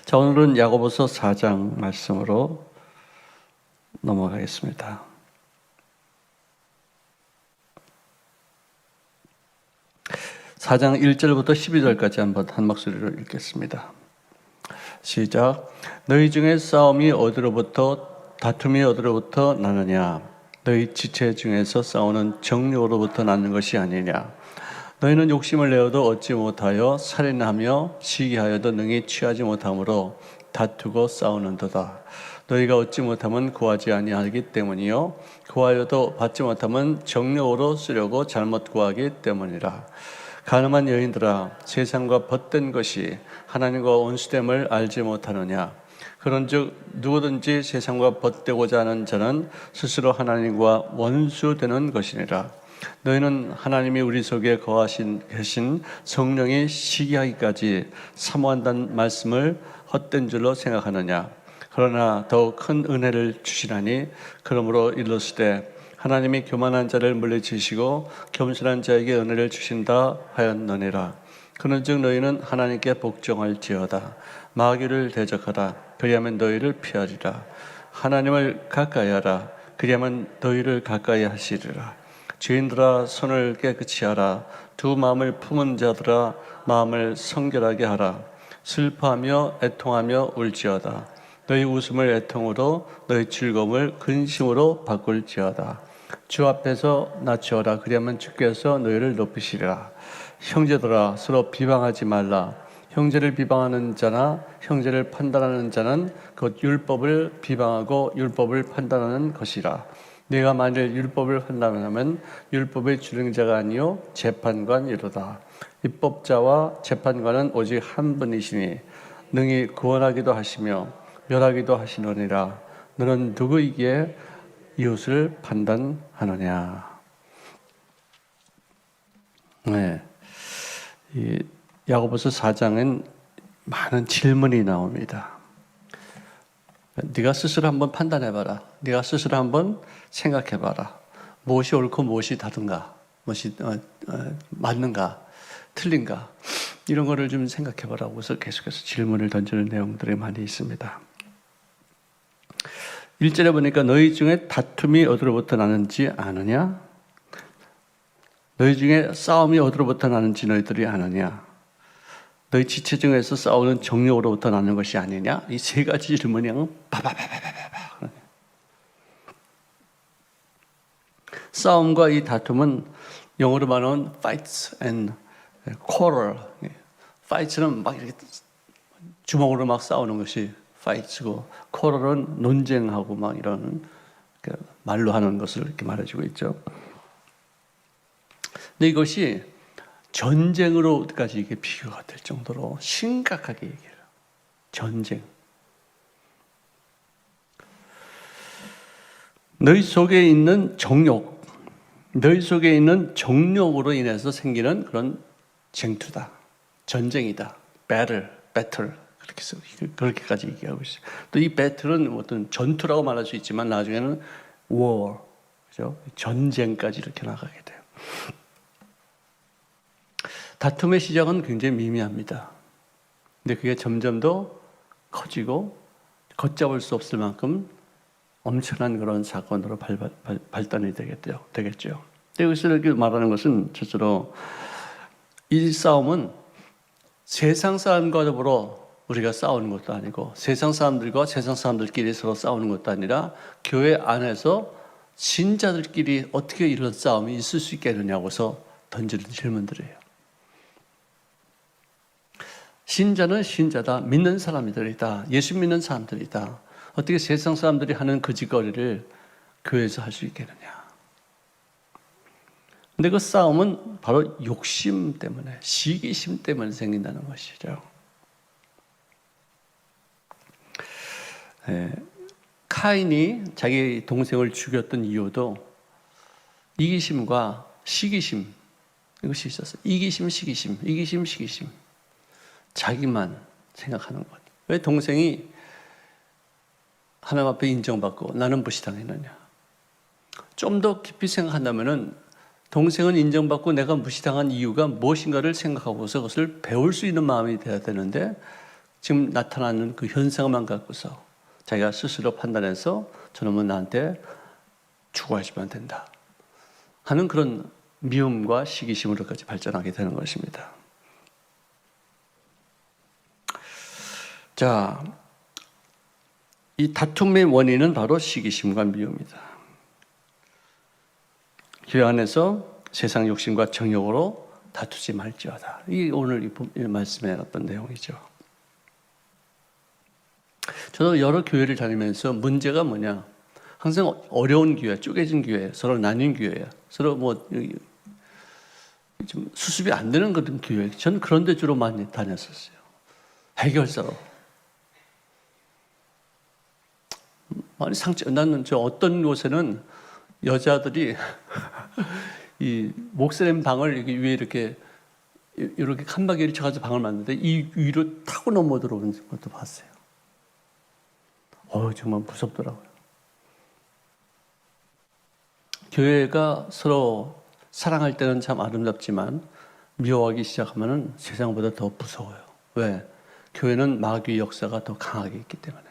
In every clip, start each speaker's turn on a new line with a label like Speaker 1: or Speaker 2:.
Speaker 1: 자, 오늘은 야고보서 4장 말씀으로 넘어가겠습니다. 4장 1절부터 12절까지 한번 한 목소리로 읽겠습니다. 시작. 너희 중에 싸움이 어디로부터 다툼이 어디로부터 나느냐? 너희 지체 중에서 싸우는 정욕으로부터 나는 것이 아니냐? 너희는 욕심을 내어도 얻지 못하여 살인하며 시기하여도 능히 취하지 못함으로 다투고 싸우는도다. 너희가 얻지 못하면 구하지 아니하기 때문이요 구하여도 받지 못하면 정욕으로 쓰려고 잘못 구하기 때문이라. 가늠한 여인들아, 세상과 벗된 것이 하나님과 원수됨을 알지 못하느냐? 그런즉 누구든지 세상과 벗되고자 하는 자는 스스로 하나님과 원수되는 것이니라. 너희는 하나님이 우리 속에 계신 성령이 시기하기까지 사모한다는 말씀을 헛된 줄로 생각하느냐? 그러나 더욱 큰 은혜를 주시나니 그러므로 일렀으되 하나님이 교만한 자를 물리치시고 겸손한 자에게 은혜를 주신다 하였느니라. 그런즉 너희는 하나님께 복종할지어다. 마귀를 대적하라. 그리하면 너희를 피하리라. 하나님을 가까이하라. 그리하면 너희를 가까이 하시리라. 죄인들아, 손을 깨끗이 하라. 두 마음을 품은 자들아, 마음을 성결하게 하라. 슬퍼하며 애통하며 울지어다. 너희 웃음을 애통으로, 너희 즐거움을 근심으로 바꿀지어다. 주 앞에서 낮추어라. 그리하면 주께서 너희를 높이시리라. 형제들아, 서로 비방하지 말라. 형제를 비방하는 자나 형제를 판단하는 자는 곧 율법을 비방하고 율법을 판단하는 것이라. 네가 만일 율법을 판단하면 율법의 주령자가 아니요 재판관이로다. 입법자와 재판관은 오직 한 분이시니 능히 구원하기도 하시며 멸하기도 하시느니라. 너는 누구에게 이웃을 판단하느냐? 네, 이 야고보서 4장엔 많은 질문이 나옵니다. 네가 스스로 한번 판단해봐라. 네가 스스로 한번 생각해봐라. 무엇이 옳고 무엇이 다른가? 무엇이 맞는가? 틀린가? 이런 거를 좀 생각해봐라. 그래서 계속해서 질문을 던지는 내용들이 많이 있습니다. 1절에 보니까 너희 중에 다툼이 어디로부터 나는지 아느냐? 너희 중에 싸움이 어디로부터 나는지 너희들이 아느냐? 너희 지체 중에서 싸우는 정욕으로부터 나는 것이 아니냐? 이 세 가지 질문이 바바바바바바. 싸움과 이 다툼은 영어로 말하면 fights and quarrel. fights는 막 이렇게 주먹으로 막 싸우는 것이 fights고, quarrel은 논쟁하고 막 이런 말로 하는 것을 이렇게 말해주고 있죠. 근데 이것이 전쟁으로까지 이게 비교가 될 정도로 심각하게 얘기해요. 전쟁. 너희 속에 있는 정욕, 너희 속에 있는 정욕으로 인해서 생기는 그런 쟁투다. 전쟁이다. battle. 그렇게까지 얘기하고 있어요. 또 이 battle은 어떤 전투라고 말할 수 있지만 나중에는 war, 그죠? 전쟁까지 이렇게 나가게 돼요. 다툼의 시작은 굉장히 미미합니다. 근데 그게 점점 더 커지고 걷잡을 수 없을 만큼 엄청난 그런 사건으로 발단이 되겠죠. 여기서 이렇게 말하는 것은 첫째로 이 싸움은 세상 사람과 더불어 우리가 싸우는 것도 아니고 세상 사람들과 세상 사람들끼리 서로 싸우는 것도 아니라 교회 안에서 신자들끼리 어떻게 이런 싸움이 있을 수 있겠느냐고서 던지는 질문들이에요. 신자는 신자다. 믿는 사람들이다. 예수 믿는 사람들이다. 어떻게 세상 사람들이 하는 그 짓거리를 교회에서 할 수 있겠느냐. 근데 그 싸움은 바로 욕심 때문에, 시기심 때문에 생긴다는 것이죠. 카인이 자기 동생을 죽였던 이유도 이기심과 시기심, 이것이 있었어요. 이기심, 시기심. 자기만 생각하는 것. 왜 동생이 하나님 앞에 인정받고 나는 무시당했느냐? 좀 더 깊이 생각한다면은 동생은 인정받고 내가 무시당한 이유가 무엇인가를 생각하고서 그것을 배울 수 있는 마음이 돼야 되는데 지금 나타나는 그 현상만 갖고서 자기가 스스로 판단해서 저놈은 나한테 죽어야지만 된다 하는 그런 미움과 시기심으로까지 발전하게 되는 것입니다. 자, 이 다툼의 원인은 바로 시기심과 미움이다. 교회 안에서 세상 욕심과 정욕으로 다투지 말지어다. 이게 오늘 이 말씀의 어떤 내용이죠. 저도 여러 교회를 다니면서 문제가 뭐냐, 항상 어려운 교회, 쪼개진 교회, 서로 나뉜 교회, 서로 좀 수습이 안 되는 그런 교회, 저는 그런 데 주로 많이 다녔었어요. 해결사로. 많이 나는 어떤 곳에는 여자들이 이 목사님 방을 여기 위에 이렇게 칸막이를 쳐가지고 방을 만드는데 이 위로 타고 넘어 들어오는 것도 봤어요. 정말 무섭더라고요. 교회가 서로 사랑할 때는 참 아름답지만 미워하기 시작하면 세상보다 더 무서워요. 왜? 교회는 마귀의 역사가 더 강하게 있기 때문에.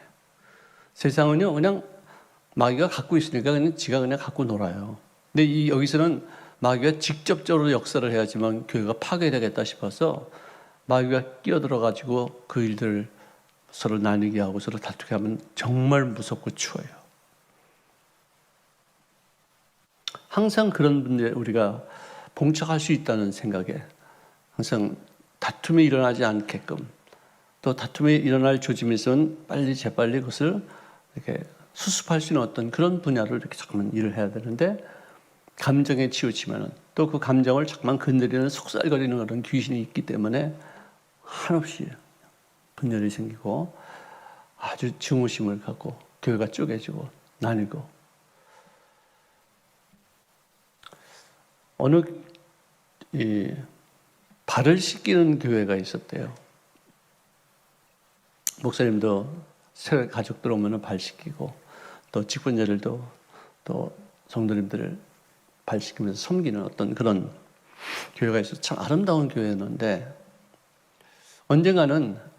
Speaker 1: 세상은요, 그냥 마귀가 갖고 있으니까 그냥 지가 그냥 갖고 놀아요. 근데 여기서는 마귀가 직접적으로 역사를 해야지만 교회가 파괴되겠다 싶어서 마귀가 끼어들어가지고 그 일들 서로 나뉘게 하고 서로 다투게 하면 정말 무섭고 추워요. 항상 그런 분들 우리가 봉착할 수 있다는 생각에 항상 다툼이 일어나지 않게끔, 또 다툼이 일어날 조짐이 있으면 재빨리 그것을 이렇게 수습할 수 있는 어떤 그런 분야를 이렇게 잠깐만 일을 해야 되는데, 감정에 치우치면은 또 그 감정을 잠깐만 건드리는 속살거리는 그런 귀신이 있기 때문에 한없이 분열이 생기고 아주 증오심을 갖고 교회가 쪼개지고 나뉘고. 어느 발을 씻기는 교회가 있었대요. 목사님도 새 가족들 오면 발 씻기고, 또 직분자들도 또 성도님들을 발 씻기면서 섬기는 어떤 그런 교회가 있어서 참 아름다운 교회였는데, 언젠가는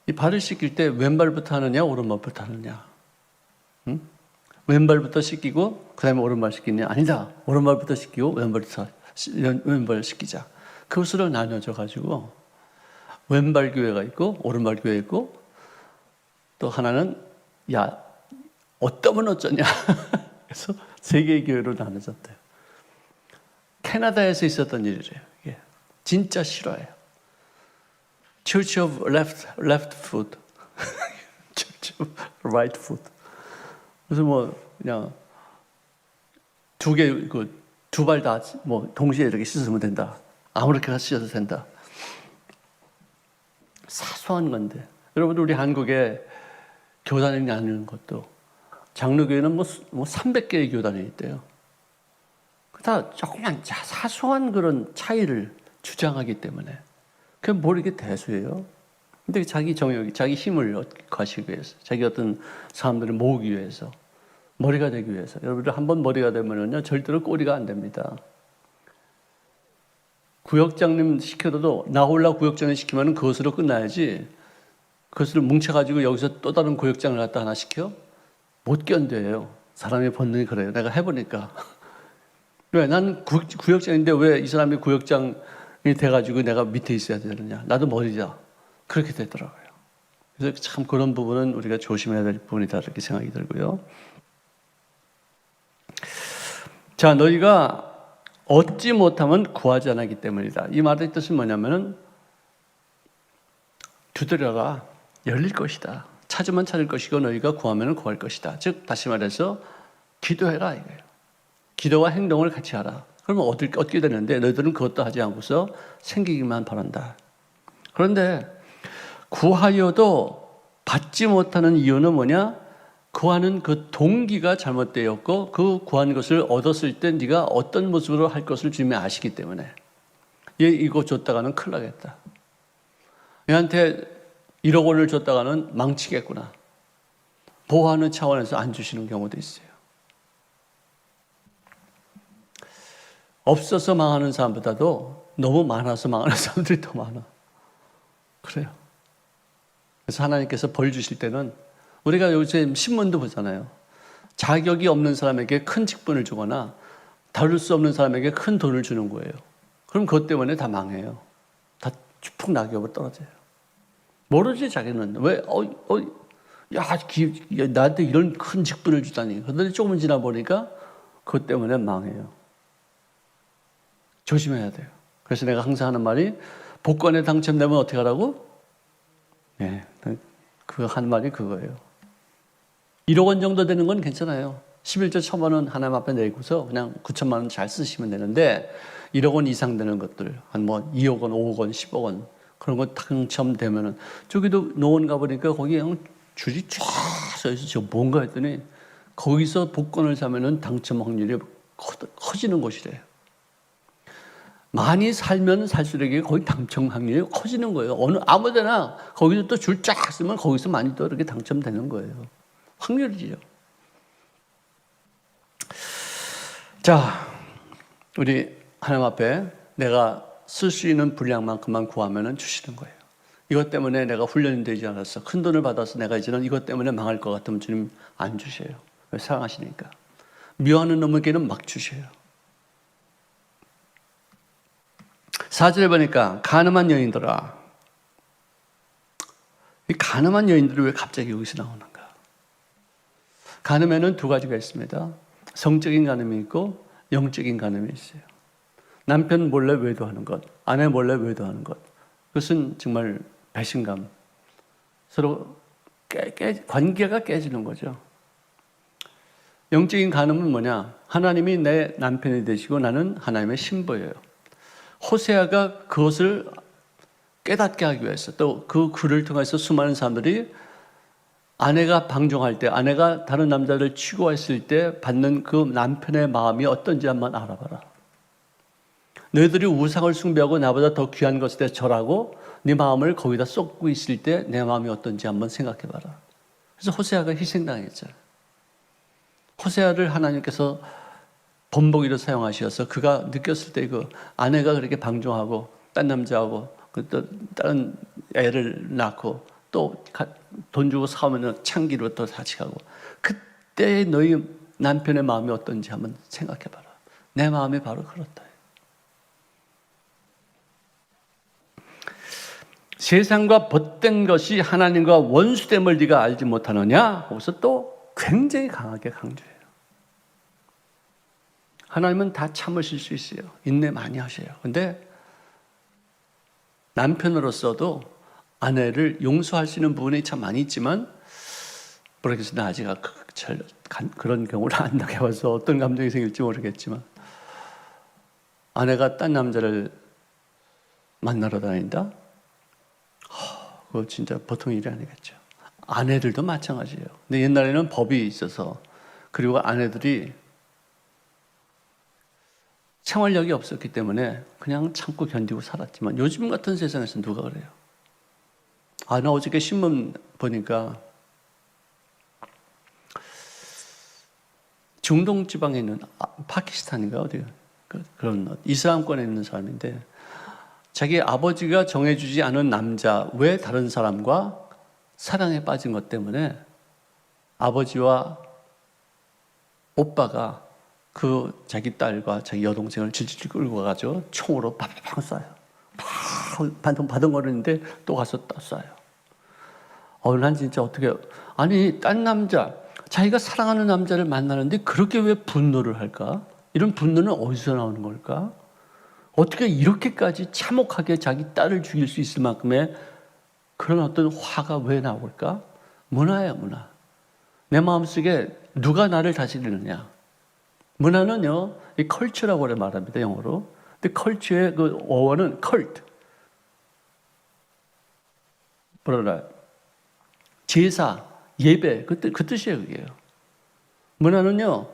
Speaker 1: 이 발을 씻길 때 왼발부터 하느냐 오른발부터 하느냐, 왼발부터 씻기고 그 다음에 오른발 씻기냐, 아니다, 오른발부터 씻기고 왼발 씻기자. 그것으로 나눠져 가지고 왼발 교회가 있고 오른발 교회 있고, 또 하나는 야 어떠면 어쩌냐 그래서 세 개의 교회로 나눠졌대요. 캐나다에서 있었던 일이래요. 이게 진짜 싫어해요. Church of left foot, Church of right foot. 그래서 그냥 두 발 다 동시에 이렇게 씻으면 된다. 아무렇게나 씻어도 된다. 사소한 건데, 여러분들 우리 한국에 교단이 나누는 것도 장로교회는 300개의 교단이 있대요. 다 조그만 사소한 그런 차이를 주장하기 때문에 그게 뭘 이렇게 대수해요? 근데 자기 정욕, 자기 힘을 가시기 위해서, 자기 어떤 사람들을 모으기 위해서, 머리가 되기 위해서. 여러분들 한번 머리가 되면은요, 절대로 꼬리가 안 됩니다. 구역장님 시켜도 나홀라 구역장을 시키면 그것으로 끝나야지, 그것을 뭉쳐가지고 여기서 또 다른 구역장을 갖다 하나 시켜? 못 견뎌요. 사람의 본능이 그래요. 내가 해보니까. 왜? 난 구역장인데 왜 이 사람이 구역장이 돼가지고 내가 밑에 있어야 되느냐. 나도 머리자. 그렇게 되더라고요. 그래서 참 그런 부분은 우리가 조심해야 될 부분이다, 이렇게 생각이 들고요. 자, 너희가 얻지 못하면 구하지 않았기 때문이다. 이 말의 뜻은 뭐냐면은, 두드려라, 열릴 것이다. 찾으면 찾을 것이고 너희가 구하면 구할 것이다. 즉 다시 말해서 기도해라 이거예요. 기도와 행동을 같이 하라. 그러면 얻게 되는데, 너희들은 그것도 하지 않고서 생기기만 바란다. 그런데 구하여도 받지 못하는 이유는 뭐냐? 구하는 그 동기가 잘못되었고, 그 구한 것을 얻었을 때 네가 어떤 모습으로 할 것을 주님이 아시기 때문에, 얘 이거 줬다가는 큰일 나겠다, 얘한테 1억 원을 줬다가는 망치겠구나, 보호하는 차원에서 안 주시는 경우도 있어요. 없어서 망하는 사람보다도 너무 많아서 망하는 사람들이 더 많아. 그래요. 그래서 하나님께서 벌 주실 때는 우리가 요새 신문도 보잖아요. 자격이 없는 사람에게 큰 직분을 주거나 다룰 수 없는 사람에게 큰 돈을 주는 거예요. 그럼 그것 때문에 다 망해요. 다 추풍 낙엽으로 떨어져요. 모르지 자기는. 왜 나한테 이런 큰 직분을 주다니. 그런데 조금 지나 보니까 그것 때문에 망해요. 조심해야 돼요. 그래서 내가 항상 하는 말이 복권에 당첨되면 어떻게 하라고? 네, 그 한 말이 그거예요. 1억 원 정도 되는 건 괜찮아요. 11조 1,000만 원 하나님 앞에 내고서 그냥 9천만 원 잘 쓰시면 되는데 1억 원 이상 되는 것들 한 뭐 2억 원, 5억 원, 10억 원 그런 거 당첨되면은 저기도 노원 가보니까 거기 그냥 줄이 쫙 서있어. 저 뭔가 했더니 거기서 복권을 사면은 당첨 확률이 커지는 곳이래요. 많이 살면 살수록 거기 당첨 확률이 커지는 거예요. 어느 아무데나 거기서 또 줄 쫙 쓰면 거기서 많이 또 이렇게 당첨되는 거예요. 확률이죠. 자, 우리 하나님 앞에 내가 쓸 수 있는 분량만큼만 구하면 주시는 거예요. 이것 때문에 내가 훈련이 되지 않았어. 큰 돈을 받아서 내가 이제는 이것 때문에 망할 것 같으면 주님 안 주셔요. 왜? 사랑하시니까. 미워하는 놈에게는 막 주셔요. 4절에 보니까 가늠한 여인들아. 이 가늠한 여인들이 왜 갑자기 여기서 나오는가? 간음에는 두 가지가 있습니다. 성적인 간음이 있고 영적인 간음이 있어요. 남편 몰래 외도하는 것, 아내 몰래 외도하는 것. 그것은 정말 배신감. 서로 관계가 깨지는 거죠. 영적인 간음은 뭐냐? 하나님이 내 남편이 되시고 나는 하나님의 신부예요. 호세아가 그것을 깨닫게 하기 위해서 또 그 글을 통해서 수많은 사람들이 아내가 방종할 때, 아내가 다른 남자를 취고했을 때 받는 그 남편의 마음이 어떤지 한번 알아봐라. 너희들이 우상을 숭배하고 나보다 더 귀한 것에 대해 절하고 네 마음을 거기다 쏟고 있을 때 내 마음이 어떤지 한번 생각해봐라. 그래서 호세아가 희생당했잖아요. 호세아를 하나님께서 본보기로 사용하셔서 그가 느꼈을 때 그 아내가 그렇게 방종하고 딴 남자하고 또 다른 애를 낳고 또 돈 주고 사오면 창기로 또 같이 가고 그때 너희 남편의 마음이 어떤지 한번 생각해봐라. 내 마음이 바로 그렇다. 세상과 벗된 것이 하나님과 원수됨을 네가 알지 못하느냐? 거기서 또 굉장히 강하게 강조해요. 하나님은 다 참으실 수 있어요. 인내 많이 하셔요. 근데 남편으로서도 아내를 용서할 수 있는 부분이 참 많이 있지만 모르겠어요. 나 아직 그런 경우를 안 당해봐서 어떤 감정이 생길지 모르겠지만 아내가 딴 남자를 만나러 다닌다? 그거 진짜 보통 일이 아니겠죠. 아내들도 마찬가지예요. 근데 옛날에는 법이 있어서 그리고 아내들이 생활력이 없었기 때문에 그냥 참고 견디고 살았지만 요즘 같은 세상에서 누가 그래요? 나 어저께 신문 보니까 중동 지방에 있는 파키스탄인가 어디가 그런 이슬람권에 있는 사람인데 자기 아버지가 정해주지 않은 남자 외 다른 사람과 사랑에 빠진 것 때문에 아버지와 오빠가 그 자기 딸과 자기 여동생을 질질 끌고 가가지고 총으로 팍팍 쏴요. 바둥거리는데 또 가서 또 쏴요. 난 진짜 어떻게 아니 딴 남자 자기가 사랑하는 남자를 만나는데 그렇게 왜 분노를 할까? 이런 분노는 어디서 나오는 걸까? 어떻게 이렇게까지 참혹하게 자기 딸을 죽일 수 있을 만큼의 그런 어떤 화가 왜 나올까? 문화예요, 문화. 내 마음속에 누가 나를 다스리느냐? 문화는요, 이 컬처라고 말합니다, 영어로. 근데 컬처의 그 어원은 컬트. 뭐라 제사, 예배, 그 뜻이에요, 그게요. 문화는요,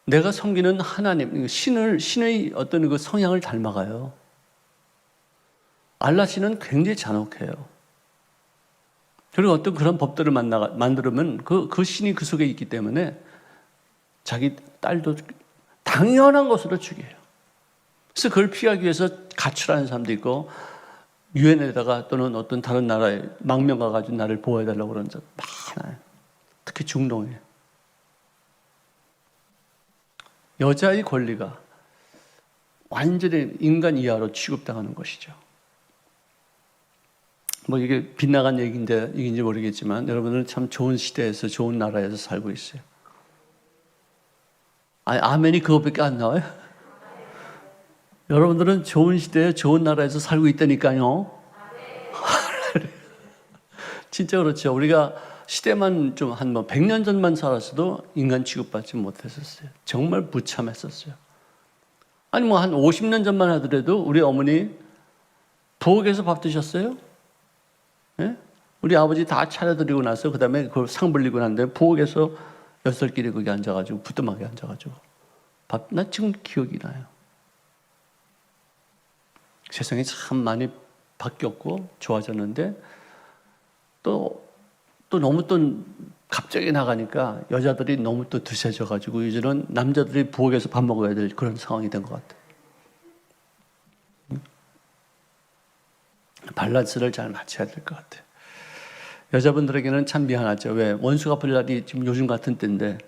Speaker 1: 내가 섬기는 하나님, 신의 어떤 그 성향을 닮아가요. 알라 신은 굉장히 잔혹해요. 그리고 어떤 그런 법들을 만들면 그 신이 그 속에 있기 때문에 자기 딸도 당연한 것으로 죽여요. 그래서 그걸 피하기 위해서 가출하는 사람도 있고 유엔에다가 또는 어떤 다른 나라에 망명 가가지고 나를 보호해달라고 그러는 적 많아요. 특히 중동에. 여자의 권리가 완전히 인간 이하로 취급당하는 것이죠. 뭐 이게 빗나간 얘기인데 이긴지 모르겠지만 여러분들은 참 좋은 시대에서 좋은 나라에서 살고 있어요. 아니, 아멘이 그것밖에 안 나와요? 여러분들은 좋은 시대에 좋은 나라에서 살고 있다니까요. 진짜 그렇죠. 우리가 시대만 좀 한 100년 전만 살았어도 인간 취급받지 못했었어요. 정말 무참했었어요. 아니 뭐 한 50년 전만 하더라도 우리 어머니 부엌에서 밥 드셨어요? 예? 우리 아버지 다 차려드리고 나서 그 다음에 그 상 불리고 난데 부엌에서 여설끼리 거기 앉아가지고 부뚜막에 앉아가지고 나 지금 기억이 나요. 세상이 참 많이 바뀌었고 좋아졌는데 또 너무 또 갑자기 나가니까 여자들이 너무 또 드세져가지고 이제는 남자들이 부엌에서 밥 먹어야 될 그런 상황이 된 것 같아요. 밸런스를 잘 맞춰야 될 것 같아요. 여자분들에게는 참 미안하죠. 왜? 원수 갚을 날이 지금 요즘 같은 때인데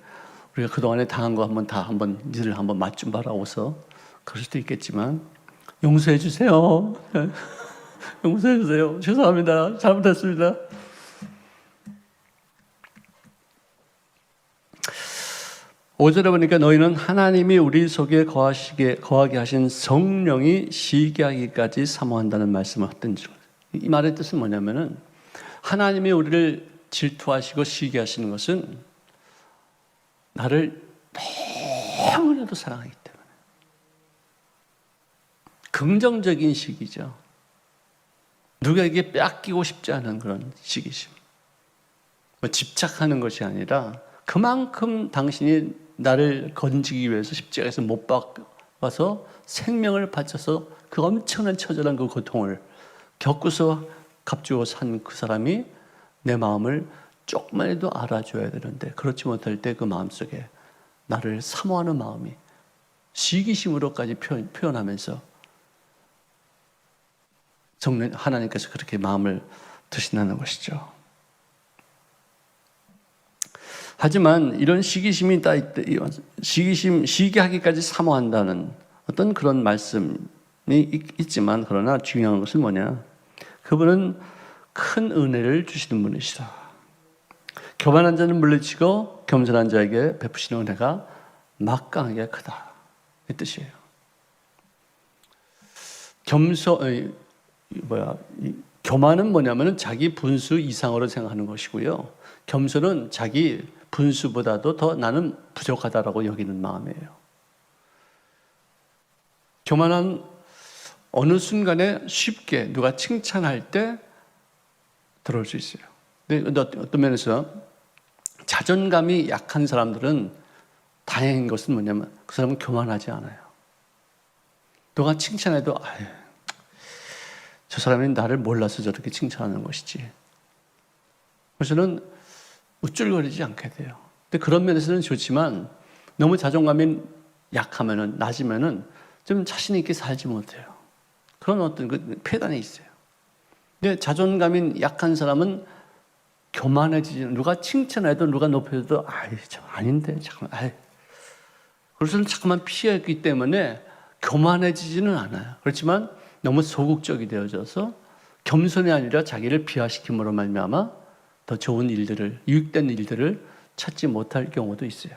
Speaker 1: 우리가 그동안에 당한 거 니들 한번 맛 좀 봐라고서 그럴 수도 있겠지만 용서해 주세요. 용서해 주세요. 죄송합니다. 잘못했습니다. 오절에 보니까 너희는 하나님이 우리 속에 거하게 하신 성령이 시기하기까지 사모한다는 말씀을 했던 중. 이 말의 뜻은 뭐냐면은 하나님이 우리를 질투하시고 시기하시는 것은 나를 너무나도 사랑하기 때문에 긍정적인 시기죠. 누구에게 뺏기고 싶지 않은 그런 시기심. 뭐 집착하는 것이 아니라 그만큼 당신이 나를 건지기 위해서 십자가에서 못 박아서 생명을 바쳐서 그 엄청난 처절한 그 고통을 겪고서 값주고 산 그 사람이 내 마음을 조금만해도 알아줘야 되는데 그렇지 못할 때 그 마음속에 나를 사모하는 마음이 시기심으로까지 표현하면서 하나님께서 그렇게 마음을 드신다는 것이죠. 하지만 이런 시기심이 시기하기까지 사모한다는 어떤 그런 말씀이 있지만 그러나 중요한 것은 뭐냐? 그분은 큰 은혜를 주시는 분이시다. 교만한 자는 물리치고 겸손한 자에게 베푸시는 은혜가 막강하게 크다. 이 뜻이에요. 교만은 뭐냐면은 자기 분수 이상으로 생각하는 것이고요. 겸손은 자기 분수보다도 더 나는 부족하다라고 여기는 마음이에요. 교만은 어느 순간에 쉽게 누가 칭찬할 때 들어올 수 있어요. 근데 어떤 면에서 자존감이 약한 사람들은 다행인 것은 뭐냐면 그 사람은 교만하지 않아요. 누가 칭찬해도 저 사람이 나를 몰라서 저렇게 칭찬하는 것이지. 그래서는 우쭐거리지 않게 돼요. 근데 그런 면에서는 좋지만 너무 자존감이 낮으면은 좀 자신 있게 살지 못해요. 그런 어떤 그 폐단이 있어요. 근데 자존감이 약한 사람은 교만해지지. 누가 칭찬해도 누가 높여도 참 아닌데 잠깐만. 그래서 잠깐만 피했기 때문에 교만해지지는 않아요. 그렇지만 너무 소극적이 되어져서 겸손이 아니라 자기를 비하시킴으로 말미암아 더 좋은 일들을, 유익된 일들을 찾지 못할 경우도 있어요.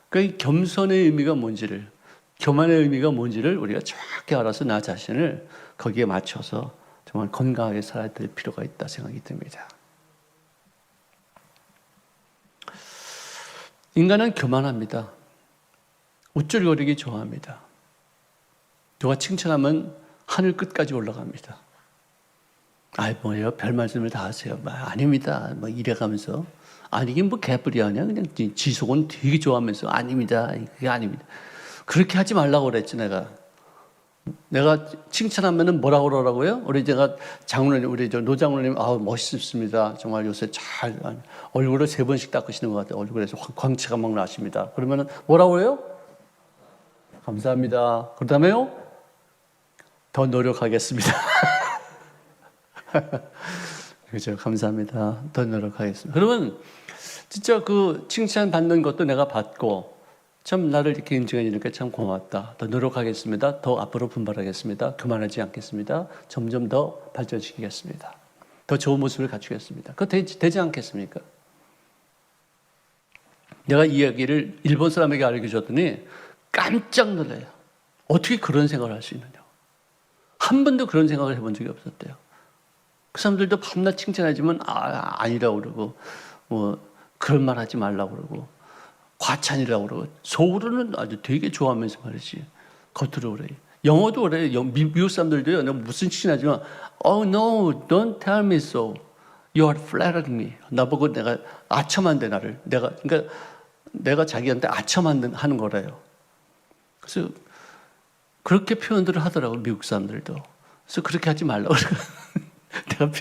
Speaker 1: 그러니까 이 겸손의 의미가 뭔지를, 교만의 의미가 뭔지를 우리가 정확히 알아서 나 자신을 거기에 맞춰서 정말 건강하게 살아야 될 필요가 있다 생각이 듭니다. 인간은 교만합니다. 우쭐거리기 좋아합니다. 누가 칭찬하면 하늘 끝까지 올라갑니다. 뭐예요? 별 말씀을 다 하세요. 아닙니다. 이래가면서. 이게 개뿔이 아니야? 그냥 지속은 되게 좋아하면서. 아닙니다. 그게 아닙니다. 그렇게 하지 말라고 그랬지, 내가 칭찬하면은 뭐라고 그러라고요? 우리 노 장로님, 멋있습니다. 정말 요새 잘, 얼굴을 3번씩 닦으시는 것 같아요. 얼굴에서 광채가 막 나십니다. 그러면은 뭐라고 해요? 감사합니다. 그 다음에요? 더 노력하겠습니다. 그죠? 감사합니다. 더 노력하겠습니다. 그러면 진짜 그 칭찬 받는 것도 내가 받고 참 나를 이렇게 인정해 주니까 참 고맙다. 더 노력하겠습니다. 더 앞으로 분발하겠습니다. 그만하지 않겠습니다. 점점 더 발전시키겠습니다. 더 좋은 모습을 갖추겠습니다. 그거 되지 않겠습니까? 내가 이 이야기를 일본 사람에게 알려줬더니 깜짝 놀라요. 어떻게 그런 생각을 할 수 있느냐. 한 번도 그런 생각을 해본 적이 없었대요. 그 사람들도 밤낮 칭찬하지만 아니라고 그러고 뭐 그런 말 하지 말라고 그러고 과찬이라고 그러고 속으로는 아주 되게 좋아하면서 말이지 겉으로 그래요. 영어도 그래요. 미국 사람들도요. 내가 무슨 칭찬하지만 Oh no, don't tell me so. You are flattering me. 나보고 내가 아첨한대 나를. 그러니까 내가 자기한테 아첨하는 거래요. 그래서 그렇게 표현들을 하더라고요. 미국 사람들도. 그래서 그렇게 하지 말라고 그래요. 내가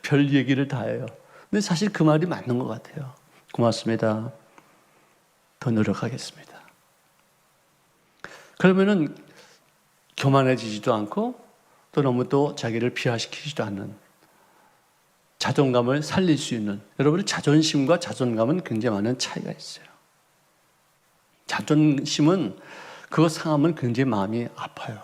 Speaker 1: 별 얘기를 다 해요. 근데 사실 그 말이 맞는 것 같아요. 고맙습니다. 더 노력하겠습니다. 그러면은 교만해지지도 않고 또 너무 또 자기를 비하시키지도 않는 자존감을 살릴 수 있는, 여러분의 자존심과 자존감은 굉장히 많은 차이가 있어요. 자존심은 그거 상하면 굉장히 마음이 아파요.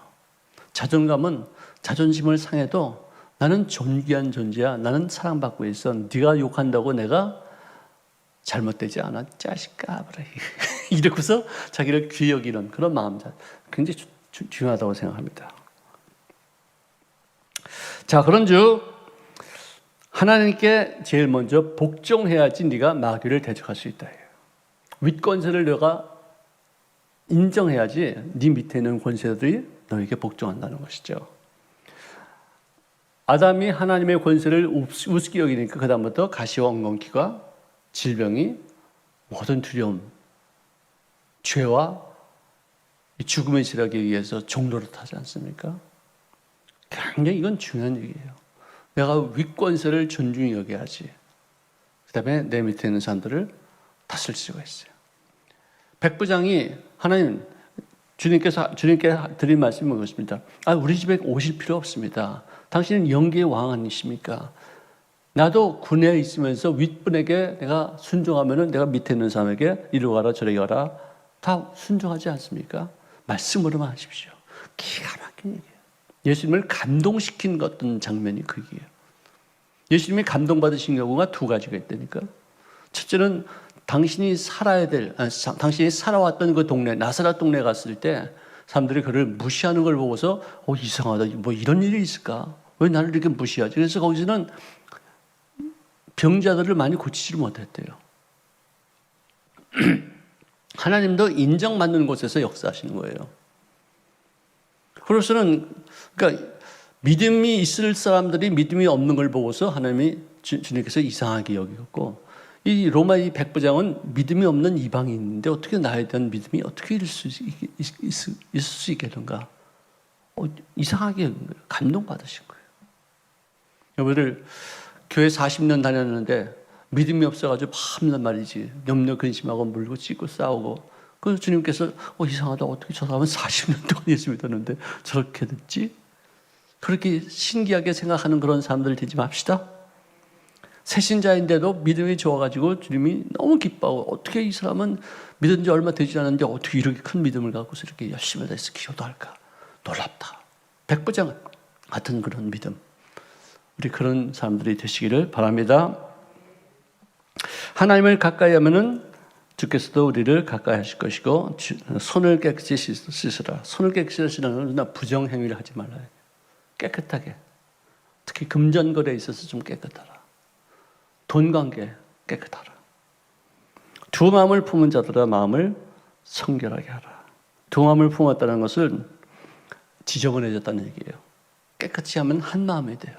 Speaker 1: 자존감은 자존심을 상해도 나는 존귀한 존재야. 나는 사랑받고 있어. 네가 욕한다고 내가 잘못되지 않아. 자식아. 이러고서 자기를 귀히 여기는 그런 마음 굉장히 중요하다고 생각합니다. 자, 그런즉 하나님께 제일 먼저 복종해야지 네가 마귀를 대적할 수 있다. 윗권세를 너가 인정해야지 네 밑에 있는 권세들이 너에게 복종한다는 것이죠. 아담이 하나님의 권세를 우습게 여기니까 그 다음부터 가시와 엉겅퀴가 질병이 모든 두려움, 죄와 죽음의 지락에 의해서 종노릇하지 않습니까? 굉장히 이건 중요한 얘기예요. 내가 윗권세를 존중히 여겨야지. 그 다음에 내 밑에 있는 사람들을 다스릴 수가 있어요. 백부장이 하나님, 주님께 드린 말씀이 뭐였습니다? 우리 집에 오실 필요 없습니다. 당신은 영계의 왕 아니십니까? 나도 군에 있으면서 윗분에게 내가 순종하면은 내가 밑에 있는 사람에게 이리 가라 저리 가라 다 순종하지 않습니까? 말씀으로만 하십시오. 기가 막힌 얘기예요. 예수님을 감동시킨 어떤 장면이 그게요. 예수님이 감동받으신 경우가 두 가지가 있다니까. 첫째는 당신이 당신이 살아왔던 그 동네, 나사렛 동네에 갔을 때 사람들이 그를 무시하는 걸 보고서 이상하다. 뭐 이런 일이 있을까? 왜 나를 이렇게 무시하지? 그래서 거기서는 병자들을 많이 고치지를 못했대요. 하나님도 인정받는 곳에서 역사하시는 거예요. 그래서는 그러니까 믿음이 있을 사람들이 믿음이 없는 걸 보고서 하나님이 주님께서 이상하게 여기고 이 로마 이 백부장은 믿음이 없는 이방인인데 어떻게 나에 대한 믿음이 어떻게 있을 수 있겠는가? 이상하게 감동받으신 거예요. 여러분들 교회 40년 다녔는데 믿음이 없어가지고 밤낮 말이지 염려 근심하고 물고 찢고 싸우고 그래서 주님께서 이상하다. 어떻게 저 사람은 40년 동안 예수 믿었는데 저렇게 됐지? 그렇게 신기하게 생각하는 그런 사람들 되지 맙시다. 새신자인데도 믿음이 좋아가지고 주님이 너무 기뻐하고 어떻게 이 사람은 믿은 지 얼마 되지 않았는데 어떻게 이렇게 큰 믿음을 갖고서 이렇게 열심히 해서 기도도 할까? 놀랍다. 백부장 같은 그런 믿음. 우리 그런 사람들이 되시기를 바랍니다. 하나님을 가까이 하면은 주께서도 우리를 가까이 하실 것이고 손을 깨끗이 씻으라. 손을 깨끗이 씻으라는 건 부정행위를 하지 말아요. 깨끗하게. 특히 금전거래에 있어서 좀 깨끗하라. 돈관계 깨끗하라. 두 마음을 품은 자들아 마음을 성결하게 하라. 두 마음을 품었다는 것은 지저분해졌다는 얘기예요. 깨끗이 하면 한 마음이 돼요.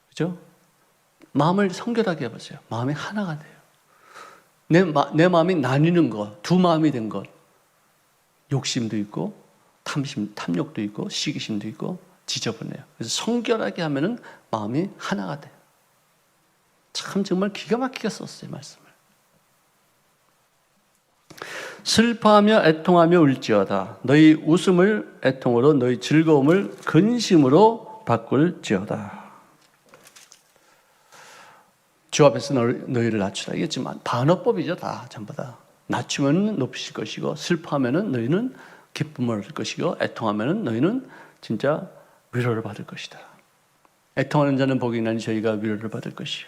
Speaker 1: 그죠? 마음을 성결하게 해보세요. 마음이 하나가 돼요. 내 마음이 나뉘는 것, 두 마음이 된 것. 욕심도 있고, 탐욕도 있고, 시기심도 있고, 지저분해요. 그래서 성결하게 하면은 마음이 하나가 돼요. 참 정말 기가 막히게 썼어요, 말씀을. 슬퍼하며 애통하며 울지어다. 너희 웃음을 애통으로 너희 즐거움을 근심으로 바꿀지어다. 주 앞에서 너희를 낮추다. 이겠지만 반어법이죠. 다 전부 다. 낮추면 높이실 것이고 슬퍼하면 너희는 기쁨을 얻을 것이고 애통하면 너희는 진짜 위로를 받을 것이다. 애통하는 자는 복이 있나니 저희가 위로를 받을 것이요.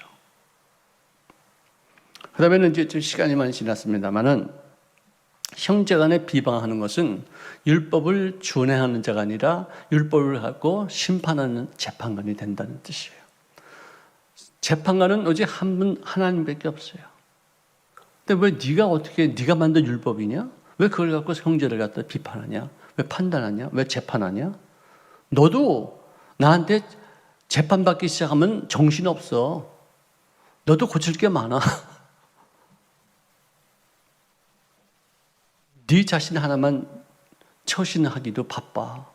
Speaker 1: 그 다음에는 이제 시간이 많이 지났습니다만은 형제간에 비방하는 것은 율법을 준행하는 자가 아니라 율법을 갖고 심판하는 재판관이 된다는 뜻이에요. 재판관은 오직 한 분 하나님밖에 없어요. 근데 왜 네가 만든 율법이냐? 왜 그걸 갖고 형제를 갖다 비판하냐? 왜 판단하냐? 왜 재판하냐? 너도 나한테 재판받기 시작하면 정신없어. 너도 고칠 게 많아. 네 자신 하나만 처신하기도 바빠.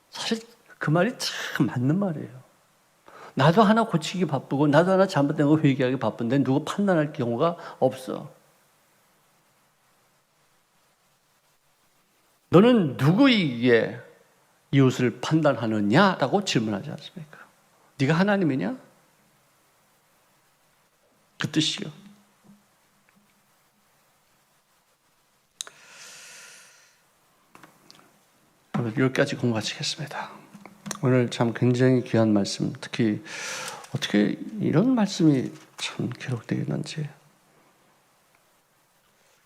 Speaker 1: 사실 그 말이 참 맞는 말이에요. 나도 하나 고치기 바쁘고 나도 하나 잘못된 거 회개하기 바쁜데 누구 판단할 경우가 없어. 너는 누구에게 이웃을 판단하느냐라고 질문하지 않습니까? 네가 하나님이냐? 그 뜻이요. 여기까지 공부하시겠습니다. 오늘 참 굉장히 귀한 말씀, 특히 어떻게 이런 말씀이 참 기록되어 있는지,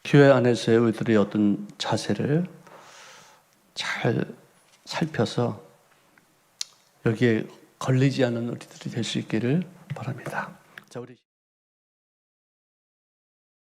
Speaker 1: 교회 안에서의 우리들의 어떤 자세를 잘 살펴서 여기에 걸리지 않은 우리들이 될 수 있기를 바랍니다. 자, 우리